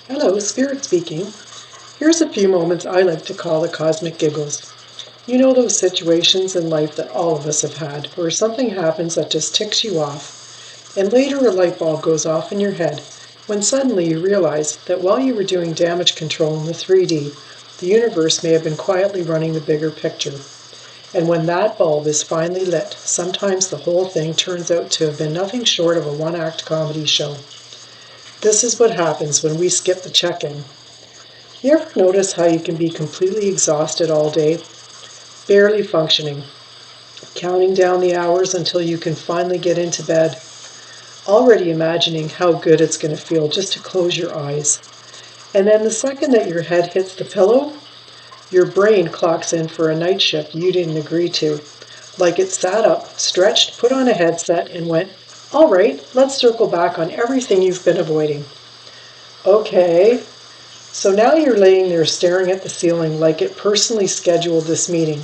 Hello, Spirit speaking. Here's a few moments I like to call the Cosmic Giggles. You know those situations in life that all of us have had, where something happens that just ticks you off, and later a light bulb goes off in your head, when suddenly you realize that while you were doing damage control in the 3D, the universe may have been quietly running the bigger picture. And when that bulb is finally lit, sometimes the whole thing turns out to have been nothing short of a one-act comedy show. This is what happens when we skip the check-in. You ever notice how you can be completely exhausted all day, barely functioning, counting down the hours until you can finally get into bed, already imagining how good it's going to feel just to close your eyes. And then the second that your head hits the pillow, your brain clocks in for a night shift you didn't agree to. Like it sat up, stretched, put on a headset, and went, all right, let's circle back on everything you've been avoiding. Okay, so now you're laying there staring at the ceiling like it personally scheduled this meeting,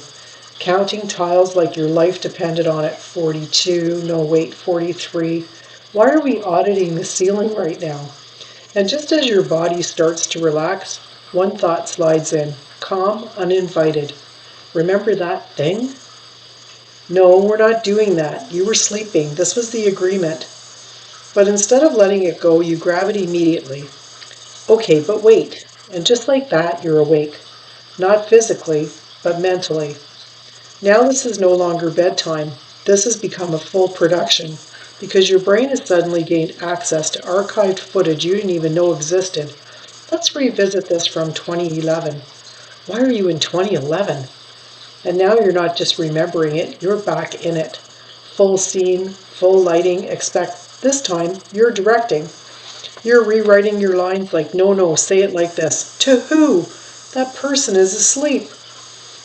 counting tiles like your life depended on it. 42, no wait, 43. Why are we auditing the ceiling right now? And just as your body starts to relax, one thought slides in, calm, uninvited. Remember that thing? No, we're not doing that. You were sleeping. This was the agreement. But instead of letting it go, you grab it immediately. Okay, but wait. And just like that, you're awake. Not physically, but mentally. Now this is no longer bedtime. This has become a full production because your brain has suddenly gained access to archived footage you didn't even know existed. Let's revisit this from 2011. Why are you in 2011? And now you're not just remembering it, you're back in it. Full scene, full lighting, except this time you're directing. You're rewriting your lines like, no, say it like this. To who? That person is asleep.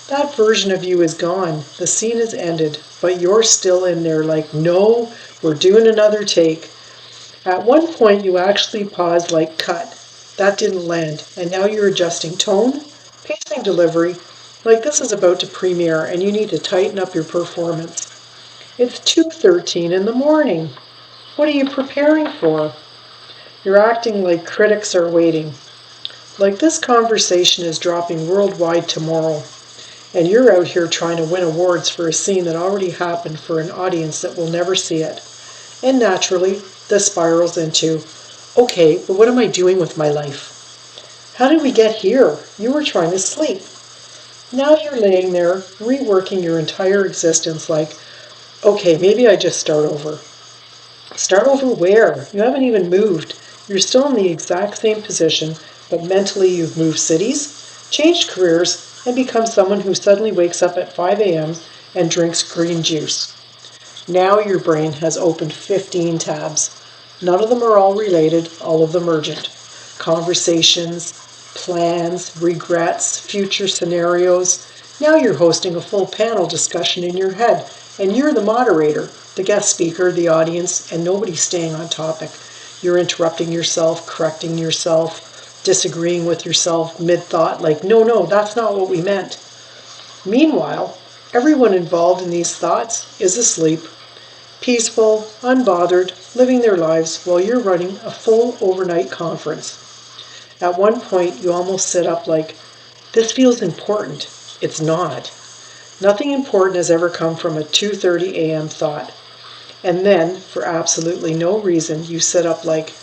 That version of you is gone. The scene is ended, but you're still in there like, no, we're doing another take. At one point you actually paused like, cut. That didn't land, and now you're adjusting tone, pacing delivery, like this is about to premiere and you need to tighten up your performance. It's 2:13 in the morning. What are you preparing for? You're acting like critics are waiting. Like this conversation is dropping worldwide tomorrow, and you're out here trying to win awards for a scene that already happened for an audience that will never see it. And naturally, this spirals into, okay, but what am I doing with my life? How did we get here? You were trying to sleep. Now you're laying there, reworking your entire existence like, okay, maybe I just start over. Start over where? You haven't even moved. You're still in the exact same position, but mentally you've moved cities, changed careers, and become someone who suddenly wakes up at 5 a.m. and drinks green juice. Now your brain has opened 15 tabs. None of them are all related, all of them urgent. Conversations, plans, regrets, future scenarios. Now you're hosting a full panel discussion in your head, and you're the moderator, the guest speaker, the audience, and nobody's staying on topic. You're interrupting yourself, correcting yourself, disagreeing with yourself mid-thought, like, no, that's not what we meant. Meanwhile, everyone involved in these thoughts is asleep, peaceful, unbothered, living their lives while you're running a full overnight conference. At one point, you almost sit up like, this feels important. It's not. Nothing important has ever come from a 2:30 a.m. thought. And then, for absolutely no reason, you sit up like,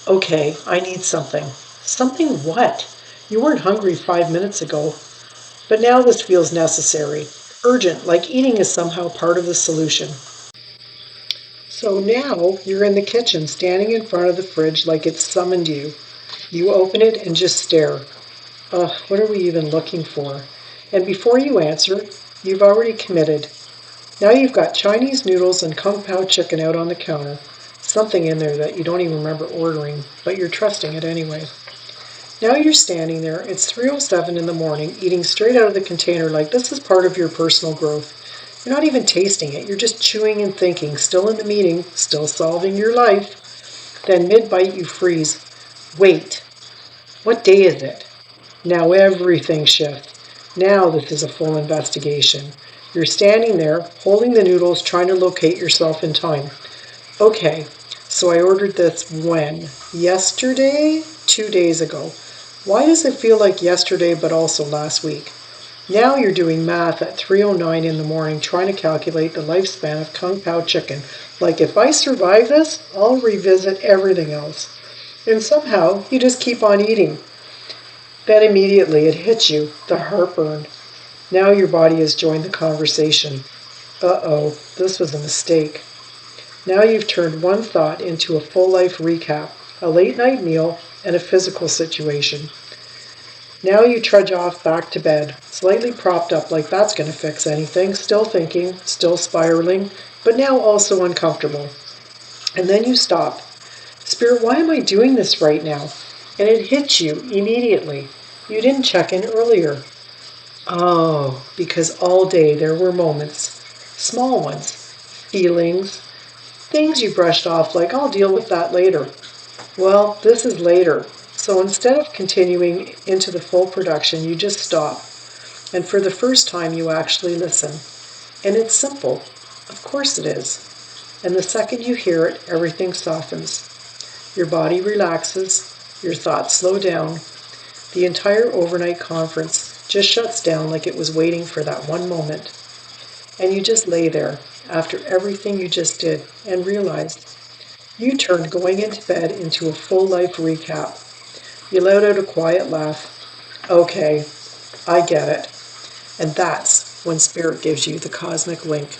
okay, I need something. Something what? You weren't hungry 5 minutes ago. But now this feels necessary, urgent, like eating is somehow part of the solution. So now you're in the kitchen, standing in front of the fridge like it's summoned you. You open it and just stare. Ugh, what are we even looking for? And before you answer, you've already committed. Now you've got Chinese noodles and Kung Pao chicken out on the counter. Something in there that you don't even remember ordering, but you're trusting it anyway. Now you're standing there, it's 3:07 in the morning, eating straight out of the container like this is part of your personal growth. You're not even tasting it, you're just chewing and thinking, still in the meeting, still solving your life. Then mid-bite you freeze. Wait, what day is it? Now everything shifts. Now this is a full investigation. You're standing there, holding the noodles, trying to locate yourself in time. Okay, So I ordered this when? Yesterday? 2 days ago. Why does it feel like yesterday but also last week? Now you're doing math at 3:09 in the morning trying to calculate the lifespan of Kung Pao chicken. Like if I survive this, I'll revisit everything else. And somehow you just keep on eating. Then immediately it hits you, the heartburn. Now your body has joined the conversation. Uh-oh, this was a mistake. Now you've turned one thought into a full life recap, a late night meal, and a physical situation. Now you trudge off back to bed, slightly propped up like that's going to fix anything, still thinking, still spiraling, but now also uncomfortable. And then you stop. Spirit, why am I doing this right now? And it hits you immediately. You didn't check in earlier. Oh, because all day there were moments, small ones, feelings, things you brushed off like I'll deal with that later. Well, this is later. So instead of continuing into the full production, you just stop. And for the first time, you actually listen. And it's simple. Of course it is. And the second you hear it, everything softens. Your body relaxes. Your thoughts slow down. The entire overnight conference just shuts down like it was waiting for that one moment. And you just lay there after everything you just did and realized you turned going into bed into a full life recap. You let out a quiet laugh. Okay, I get it. And that's when Spirit gives you the cosmic wink.